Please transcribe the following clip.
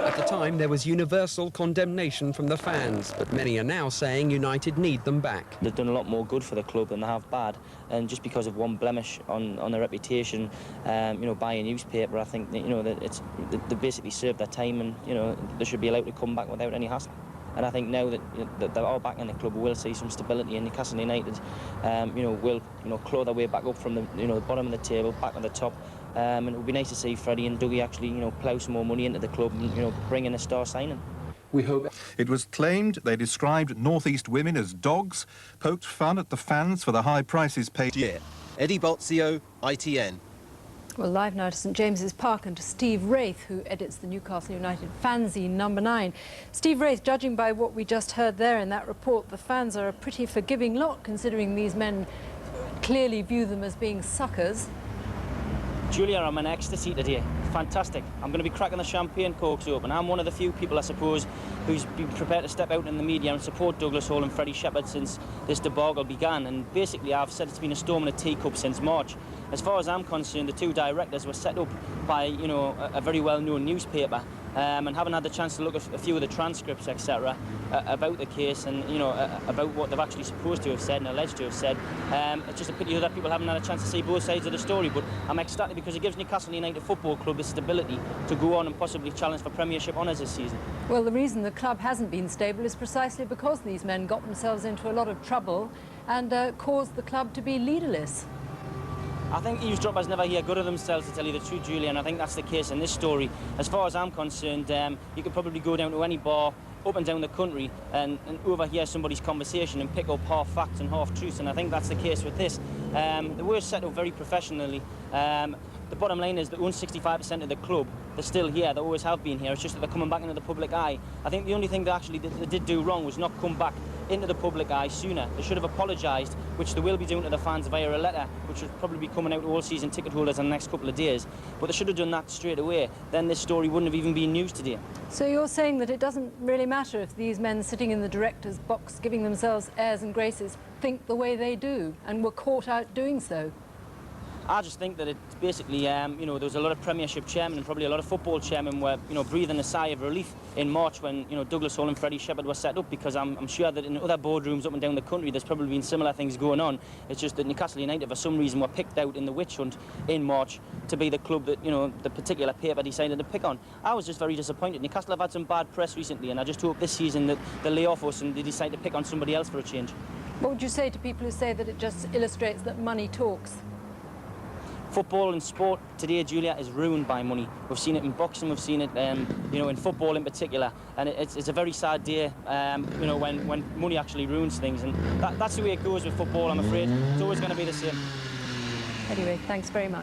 At the time, there was universal condemnation from the fans, but many are now saying United need them back. They've done a lot more good for the club than they have bad, and just because of one blemish on their reputation, you know, by a newspaper, I think that, you know, that they basically served their time, and you know, they should be allowed to come back without any hassle. And I think now that, you know, that they're all back in the club, we'll see some stability in Newcastle United. You know, will, you know, claw their way back up from the, you know, the bottom of the table, back on the top. And it would be nice to see Freddie and Dougie actually, you know, plough some more money into the club and, you know, bring in a star signing. We hope. It was claimed they described North East women as dogs, poked fun at the fans for the high prices paid. Yeah. Eddie Bolzio, ITN. Well, live now to St James's Park and to Steve Wraith, who edits the Newcastle United fanzine number 9. Steve Wraith, judging by what we just heard there in that report, the fans are a pretty forgiving lot, considering these men clearly view them as being suckers. Julia, I'm in ecstasy today. Fantastic. I'm going to be cracking the champagne corks open. I'm one of the few people, I suppose, who's been prepared to step out in the media and support Douglas Hall and Freddie Shepherd since this debacle began. And basically, I've said it's been a storm in a teacup since March. As far as I'm concerned, the two directors were set up by, you know, a very well-known newspaper, and haven't had the chance to look at a few of the transcripts, etc., about the case and, you know, about what they've actually supposed to have said and alleged to have said. It's just a pity that people haven't had a chance to see both sides of the story, but I'm ecstatic because it gives Newcastle United Football Club the stability to go on and possibly challenge for Premiership honours this season. Well, the reason the club hasn't been stable is precisely because these men got themselves into a lot of trouble and caused the club to be leaderless. I think eavesdroppers never hear good of themselves, to tell you the truth, Julia, and I think that's the case in this story. As far as I'm concerned, you could probably go down to any bar up and down the country and overhear somebody's conversation and pick up half facts and half truths, and I think that's the case with this. They were set up very professionally. The bottom line is that own 65% of the club, they're still here, they always have been here, it's just that they're coming back into the public eye. I think the only thing they did do wrong was not come back into the public eye sooner. They should have apologised, which they will be doing to the fans via a letter, which will probably be coming out to all season ticket holders in the next couple of days. But they should have done that straight away. Then this story wouldn't have even been news today. So you're saying that it doesn't really matter if these men sitting in the director's box giving themselves airs and graces think the way they do and were caught out doing so? I just think that it's basically, you know, there was a lot of Premiership chairmen and probably a lot of football chairmen were, you know, breathing a sigh of relief in March when, you know, Douglas Hall and Freddie Shepherd were set up, because I'm sure that in other boardrooms up and down the country there's probably been similar things going on. It's just that Newcastle United for some reason were picked out in the witch hunt in March to be the club that, you know, the particular paper decided to pick on. I was just very disappointed. Newcastle have had some bad press recently, and I just hope this season that they lay off us and they decide to pick on somebody else for a change. What would you say to people who say that it just illustrates that money talks? Football and sport today, Julia, is ruined by money. We've seen it in boxing, we've seen it, you know, in football in particular, and it's a very sad day, you know, when money actually ruins things, and that's the way it goes with football, I'm afraid. It's always going to be the same. Anyway, thanks very much.